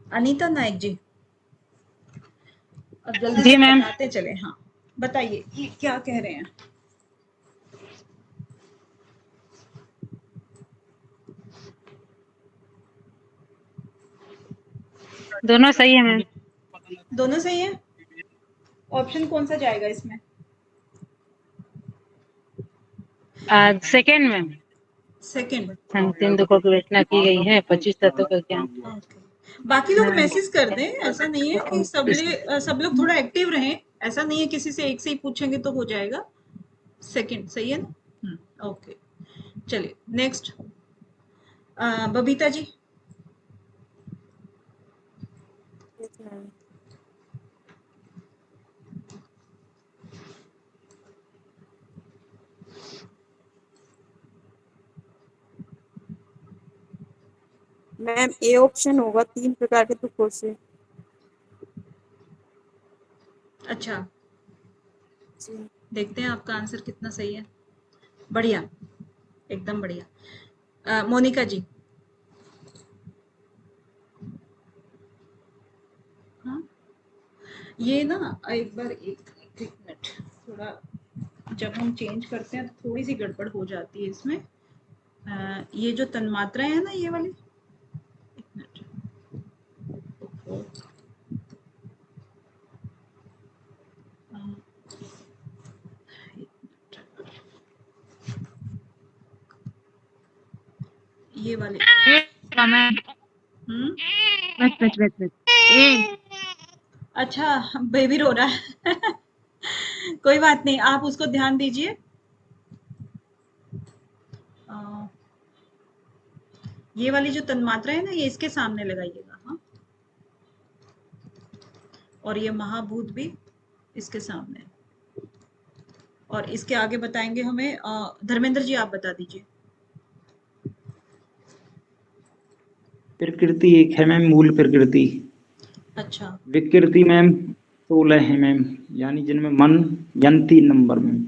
अनीता नायक जी, अब जल्दी जी से मैम। बताते चले। हाँ, बताइए ये क्या कह रहे हैं। दोनों सही है मैम। दोनों सही है। ऑप्शन कौन सा जाएगा इसमें? Second ma'am. सेकंड। तीन दुखों की रचना की गई है, 25 तत्वों का ज्ञान। ओके, बाकी लोग हाँ। मैसेज कर दें, ऐसा नहीं है कि सब लोग थोड़ा एक्टिव रहें। ऐसा नहीं है किसी से एक से ही पूछेंगे तो हो जाएगा। सेकंड सही है ना? ओके, चलिए next. Babita ji. Ma'am A option होगा, 3 प्रकार के दुखों से। अच्छा, जी। देखते हैं आपका आंसर कितना सही है। बढ़िया, एकदम बढ़िया। मोनिका जी। हाँ, ये ना एक बार एक मिनट, थोड़ा जब हम चेंज करते हैं तो थोड़ी सी गड़बड़ हो जाती है इसमें। ये जो तन्मात्राएं है ना, ये वाली, एक मिनट। ओहो, अ, एक मिनट। ये वाले। हम्म। अच्छा, बेबी रो रहा है। कोई बात नहीं, आप उसको ध्यान दीजिए। अ, ये वाली जो तन्मात्रा है ना, ये इसके सामने लगाइएगा। हाँ, और ये महाभूत भी इसके सामने। और इसके आगे बताएंगे हमें धर्मेंद्र जी, आप बता दीजिए। प्रकृति एक है मैम, मूल प्रकृति। अच्छा। विकृति मैम 16 है मैम, यानी जिनमें मन यंती नंबर में।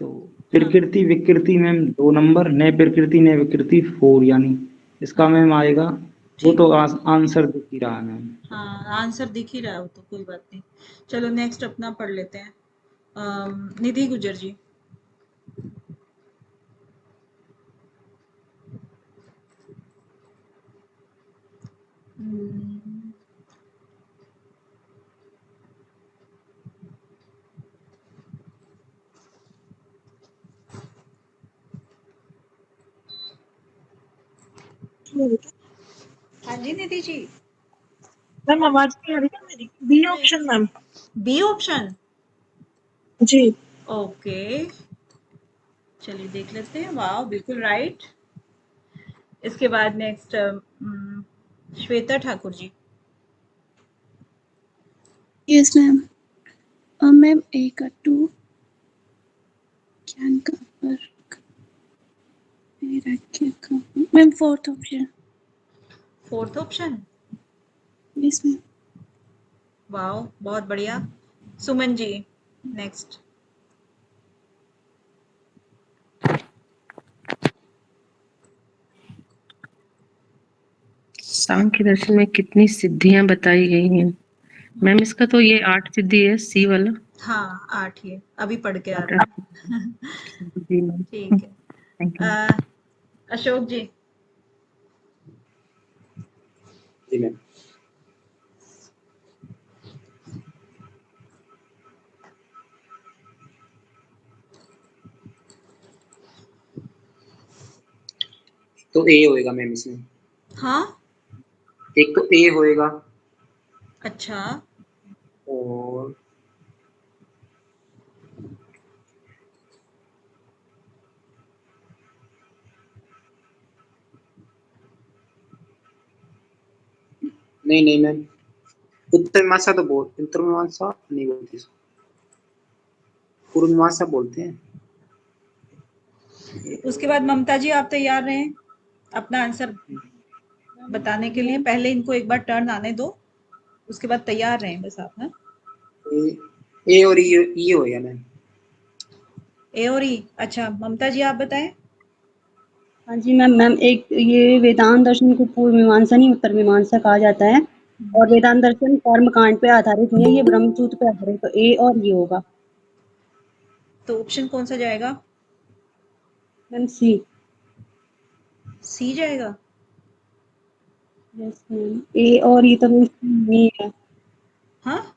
तो हाँ, प्रकृति विकृति मैम 2 नंबर, नए प्रकृति नए विकृति 4, यानी इसका हाँ, मैम आएगा। वो ठीक। तो आंसर दिख ही रहा है मैम। हाँ, आंसर दिख ही रहा है वो तो, कोई बात नहीं। चलो नेक्स्ट अपना पढ़ लेते हैं। निधि गुजर जी। हम्म, हाँ जी निधि जी। मैम आवाज नहीं आ रही है मेरी। B option ma'am. B option. जी। ओके, चलिए देख लेते हैं। वाह, बिल्कुल राइट। इसके बाद next Shweta Thakur ji. Yes ma'am. Ma'am A का 2, ज्ञान का वर्ग, वैराग्य का। Ma'am fourth option. Fourth option. Yes ma'am. वाह, बहुत बढ़िया। सुमन जी, नेक्स्ट। सांख्य दर्शन में कितनी सिद्धियां बताई गई हैं? मैम इसका तो ये 8 सिद्धि है, सी वाला। हाँ, 8 ही है, अभी पढ़ के आ रहे हैं। जी मैम। ठीक है। Thank you. अशोक जी। जी मैम। तो ए होएगा मैम इसमें। हाँ, एक तो ए होएगा, अच्छा। और नहीं नहीं मैम, उत्तर मीमांसा तो उत्तर मीमांसा नहीं बोलती इसको, पूर्व मीमांसा बोलते हैं। उसके बाद ममता जी, आप तैयार रहें अपना आंसर बताने के लिए। पहले इनको एक बार टर्न आने दो, उसके बाद तैयार रहें बस आप। हाँ, ए और ये होएगा मैम। ए और ई। अच्छा, ममता जी आप बताएं। हाँ जी मैम। मैम एक ये वेदांत दर्शन को पूर्व मीमांसा नहीं उत्तर मीमांसा कहा जाता है। और वेदांत दर्शन कर्म कांड पे आधारित नहीं है, ये ब्रह्मसूत्र पे आधारित, तो ए और ये होगा। तो ऑप्शन कौन सा जाएगा? मैम सी। सी जाएगा। यस मैम, ए और ई तो नहीं है हाँ,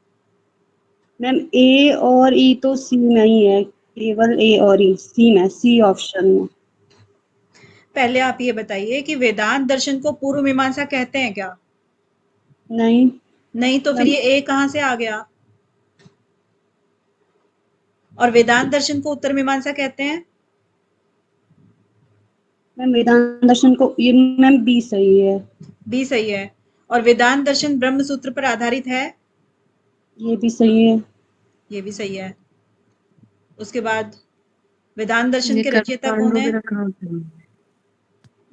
मैम, ए और ई तो सी नहीं है, केवल ए और ई, सी में, सी ऑप्शन में। पहले आप ये बताइए कि वेदांत दर्शन को पूर्व मीमांसा कहते हैं क्या? नहीं नहीं, तो फिर मैम, ये ए कहाँ से आ गया? और वेदांत दर्शन को उत्तर मीमांसा कहते हैं? मैम वेदांत दर्शन को, ये मैम बी सही है। बी सही है। और वेदांत दर्शन ब्रह्म सूत्र पर आधारित है? ये भी सही है। ये भी सही है। उसके बाद वेदांत दर्शन ये के रचयिता कर्मकांड कौन है? वगैरह कहाँ से हैं?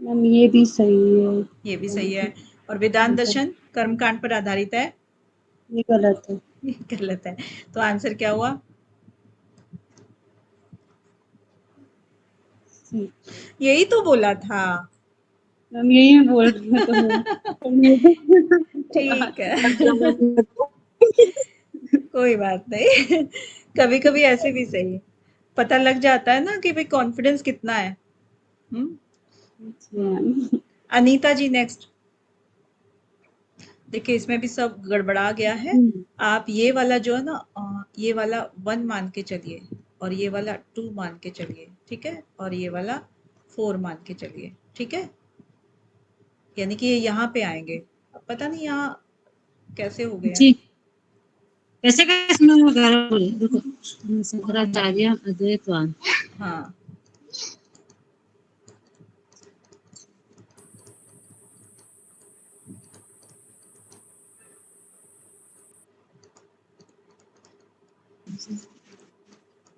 मैम ये भी सही है। ये भी सही है। और वेदांत दर्शन कर्मकांड पर आधारित है? ये गलत है। ये गलत है। तो आंसर क्या हुआ? सी। यही तो बोला था। मैम यही मैं बोल रही हूँ तो ठीक है। कोई बात नहीं। कभी कभी ऐसे भी सही पता लग जाता है ना कि भाई कॉन्फिडेंस कितना है। मैम अनीता जी नेक्स्ट। देखिए इसमें भी सब गड़बड़ा गया है। आप ये वाला जो है ना ये वाला 1 मान के चलिए और ये वाला 2 मान के चलिए, ठीक है, और ये वाला 4 मान के चलिए, ठीक है, यानी कि ये यहाँ पे आएंगे। अब पता नहीं यहाँ कैसे हो गया। जी कैसे कैसे मैं वगैरह बोले देखो शंकराचार्य अद्वैतवाद हाँ,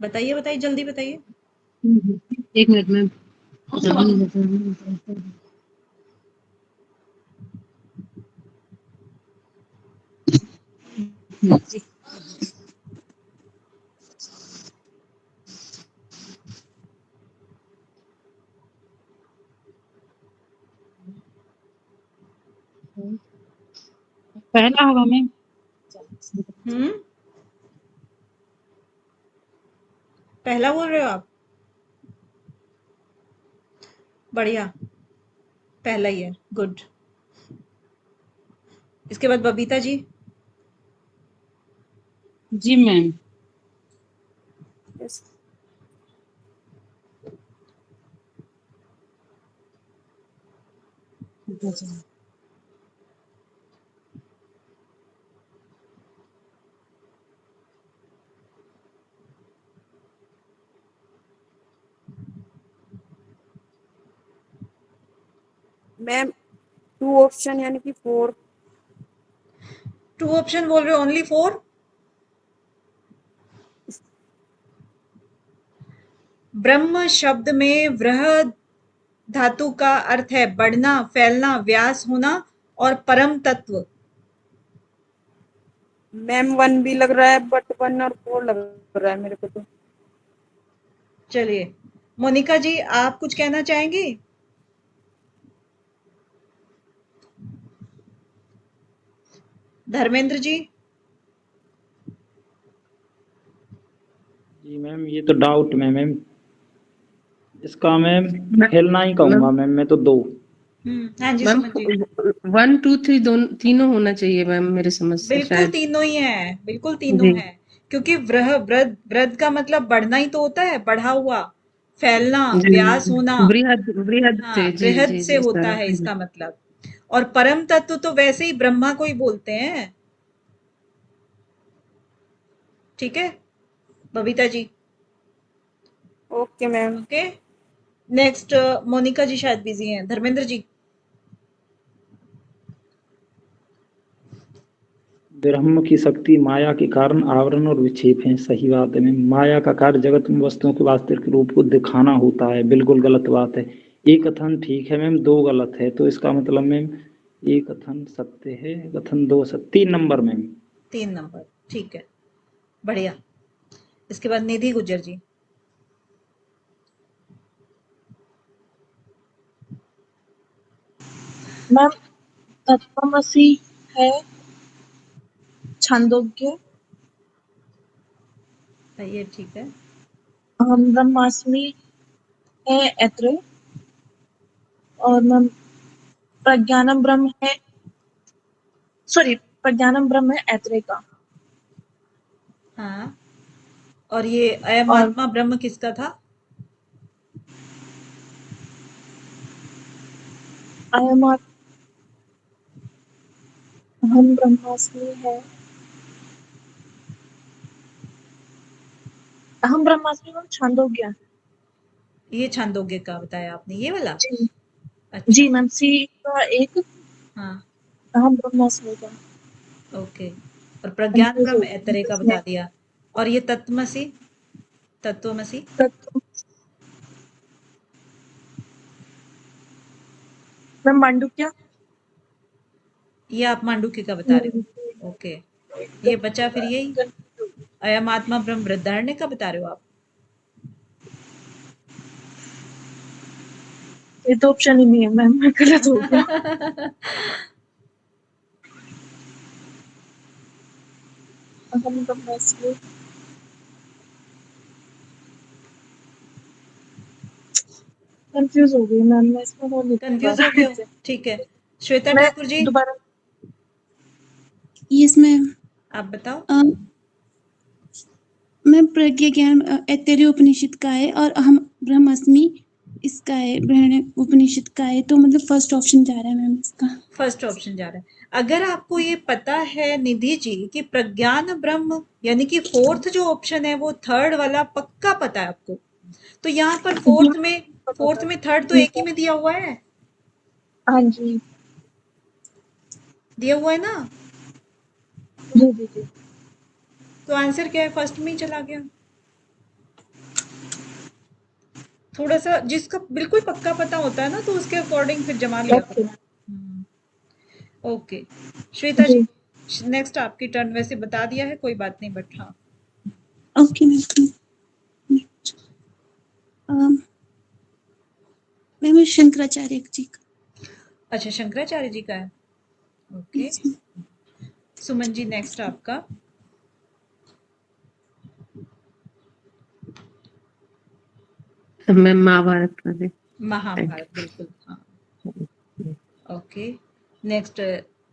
बताइए बताइए जल्दी बताइए। एक मिनट में जल्दी नहीं बताऊंगी। पहला होगा मैम। हम्म, पहला बोल रहे हो आप? बढ़िया, पहला ही है, गुड। इसके बाद बबीता जी। जी मैम। यस मैम 2 ऑप्शन यानी कि 4। 2 ऑप्शन बोल रहे हो, ओनली 4? ब्रह्म शब्द में वृहद धातु का अर्थ है बढ़ना, फैलना, व्यास होना और परम तत्व। मैम 1 भी लग रहा है, बट 1 और 4 लग रहा है मेरे को तो। चलिए मोनिका जी आप कुछ कहना चाहेंगी? धर्मेंद्र जी। जी मैम ये तो डाउट में मैम, इसका मैम खेलना ही कहूंगा मैम, मैं तो 2। हाँ जी मैम सुमन जी। 1 2 3 दोनों तीनों होना चाहिए मैम, मेरे समझ से बिल्कुल शायद। तीनों ही है, बिल्कुल तीनों जी है। क्योंकि वृद्ध का मतलब बढ़ना ही तो होता है, बढ़ा हुआ, फैलना, जी व्यास होना। बृहद बृहद हाँ, से, जी बृहद जी से जी होता सर। है इसका मतलब। और परम तत्व तो वैसे ही ब्रह्मा को ही बोलते हैं। ठीक है Babita ji. Okay ma'am. Okay next Monika ji शायद बिजी हैं। धर्मेंद्र जी। ब्रह्म की शक्ति माया के कारण आवरण और विक्षेप है, सही बात है मैम। माया का कार्य जगत में वस्तुओं के वास्तविक रूप को दिखाना होता है, बिल्कुल गलत बात है। एक कथन ठीक है मैम, 2 गलत है, तो इसका मतलब मैम एक कथन सत्य है, कथन 2 सत्य। 3 नंबर मैम। 3 नंबर ठीक है, बढ़िया। इसके बाद निधि गुज्जर जी। मैम तत्वमसी है छांदोग्य, ये ठीक है। अहम ब्रह्मास्मि है ऐत्रेय, और मैम प्रज्ञानम ब्रह्म है, सॉरी प्रज्ञानम ब्रह्म है ऐत्रेय का। हाँ, और ये अयम और आत्मा ब्रह्म किसका था? अहम ब्रह्मास्मि है, अहम ब्रह्मास्मि मैम छांदोग्य। ये छांदोग्य का बताया आपने, ये वाला? जी अच्छा। जी मैम, सी का एक, हाँ, अहम ब्रह्मास्मि का। ओके। और प्रज्ञान कंफ्यूज हो ब्रह्म गई ऐतरेय का इसमें। बता दिया। और ये तत्वमसि, तत्वमसि तत्व मैम मांडुक्य। ये आप मांडुक्य का बता रहे हो? ओके। ये बचा फिर यही अयम आत्मा ब्रह्म वृद्धारण्य का बता रहे हो आप? ये तो ऑप्शन ही नहीं है मैम, मैं गलत हो गया। अहम ब्रह्मास्मि, कंफ्यूज हो गई मैम, मैं इसमें और लिख नहीं पा कंफ्यूज हो गए हो? रही। ठीक है। श्वेता मैं ठाकुर जी, दोबारा, यस मैम। आप बताओ। मैम प्रज्ञा ज्ञान ऐतरेय उपनिषद का है और अहम ब्रह्मास्मि इसका है, बृहण उपनिषद का है, तो मतलब फर्स्ट ऑप्शन जा रहा है मैम इसका। फर्स्ट ऑप्शन जा रहा है। अगर आपको ये पता है निधि जी कि प्रज्ञान ब्रह्म यानी कि फोर्थ जो ऑप्शन है वो थर्ड वाला पक्का पता है आपको, तो यहाँ पर फोर्थ में थर्ड तो एक ही में दिया हुआ है, हाँ जी दिया हुआ है ना? जी जी जी। तो आंसर क्या है? फर्स्ट में ही चला गया। थोड़ा सा जिसका बिल्कुल पक्का पता होता है ना तो उसके अकॉर्डिंग फिर जमा लिया ओके करो। ओके श्वेता जी। जी, नेक्स्ट आपकी टर्न। वैसे बता दिया है, कोई बात नहीं, बट हाँ। Okay ma'am. Ma'am Shankaracharya ji का। अच्छा, शंकराचार्य जी का है। ओके, सुमन जी नेक्स्ट आपका। मैं महाभारत कर रही। महाभारत, बिल्कुल हाँ। ओके, नेक्स्ट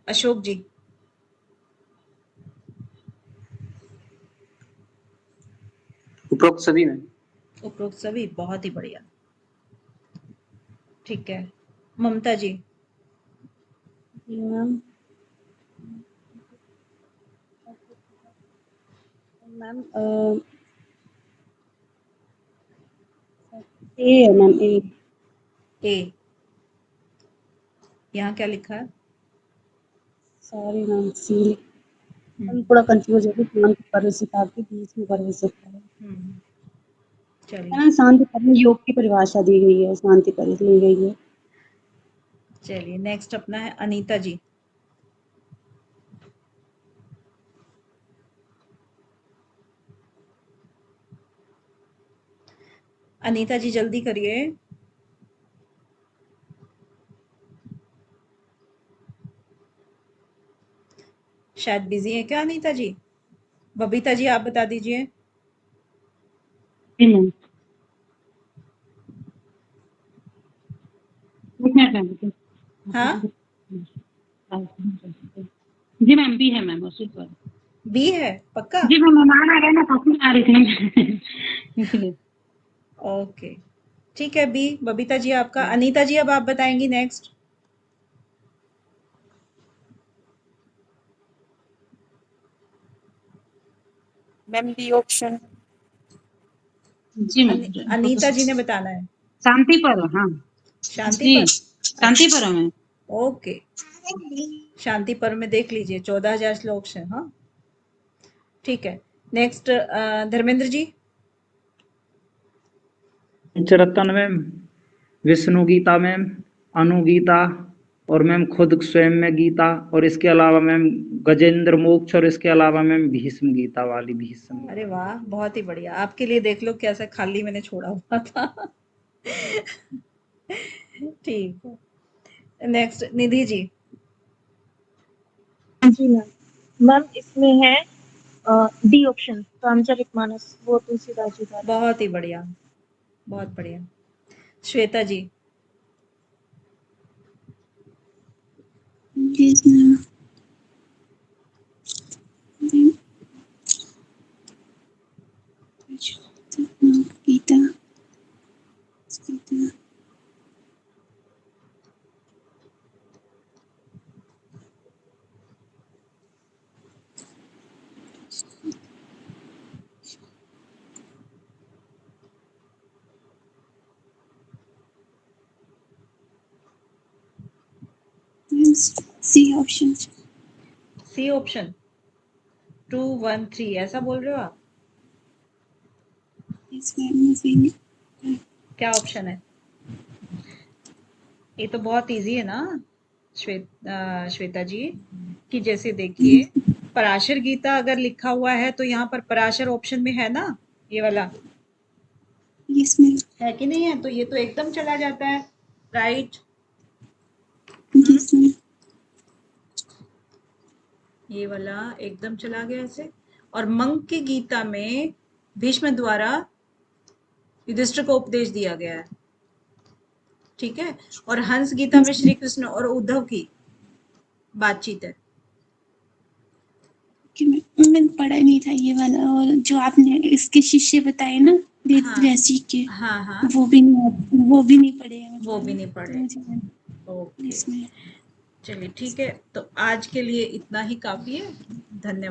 अशोक जी। उपरोक्त सभी में। उपरोक्त सभी, बहुत ही बढ़िया। ठीक है, ममता जी। मैम मैम ए है मैम, ए। ए, यहाँ क्या लिखा है? सॉरी मैम, सी। हम थोड़ा कंफ्यूज हो गए, शांति परिसिता के बीच में परिसिता है चलिए ना। शांति पर में योग की परिभाषा दी गई है, शांति पर ली गई है। चलिए, नेक्स्ट अपना है अनीता जी। अनीता जी जल्दी करिए। शायद बिजी है क्या अनीता जी? बबीता जी आप बता दीजिए। जी मैम, एक मिनट मैम। हाँ, जी मैम, भी है मैम उसी पर। बी है पक्का? जी मैम, मेहमान आ गए ना, काफी आ रही थी इसलिए। ओके, ठीक है, बी बबीता जी आपका। अनीता जी अब आप बताएंगी नेक्स्ट। Ma'am B option. जी मैम, अनीता जी ने बताना है। शांति पर, हाँ शांति जी, पर? शांति पर मैम। ओके, शांति पर में देख लीजिए 14,000 श्लोक है। हाँ, ठीक है। नेक्स्ट धर्मेंद्र जी। पंचरत्न में विष्णु गीता मैम, अनुगीता और मैम खुद स्वयं में गीता, और इसके अलावा मैम गजेंद्र मोक्ष, और इसके अलावा मैम भीष्म गीता वाली भीष्म। अरे वाह, बहुत ही बढ़िया। आपके लिए देख लो कैसा खाली मैंने छोड़ा हुआ था। ठीक है, नेक्स्ट निधि जी। जी मैम, मैम इसमें है डी ऑप्शन, रामचरितमानस, वो तुलसीदास जी का। बहुत ही बढ़िया, बहुत बढ़िया। Shweta ji. Yes, ma'am. Geeta Geeta C option. C option 213 ऐसा बोल रहे हो आप? Yes, ma'am. क्या ऑप्शन है? ये तो बहुत इजी है ना श्वेता जी, कि जैसे देखिए पराशर गीता अगर लिखा हुआ है तो यहाँ पर पराशर ऑप्शन में है ना, ये वाला Yes, ma'am. है कि नहीं है? तो ये तो एकदम चला जाता है, राइट? Yes, ma'am. ये वाला एकदम चला गया ऐसे। और मंग की गीता में भीष्म द्वारा युधिष्ठिर को उपदेश दिया गया है, ठीक है। और हंस गीता में श्री कृष्ण और उद्धव की बातचीत है। कि मैंने पढ़ा नहीं था ये वाला, और जो आपने इसके शिष्य बताए ना वेद हाँ व्यासी के, हाँ हाँ, वो भी नहीं पढ़े हैं, वो भी नहीं तो पढ़े। मुझे ओके, इसमें चलिए ठीक है, तो आज के लिए इतना ही काफी है। धन्यवाद।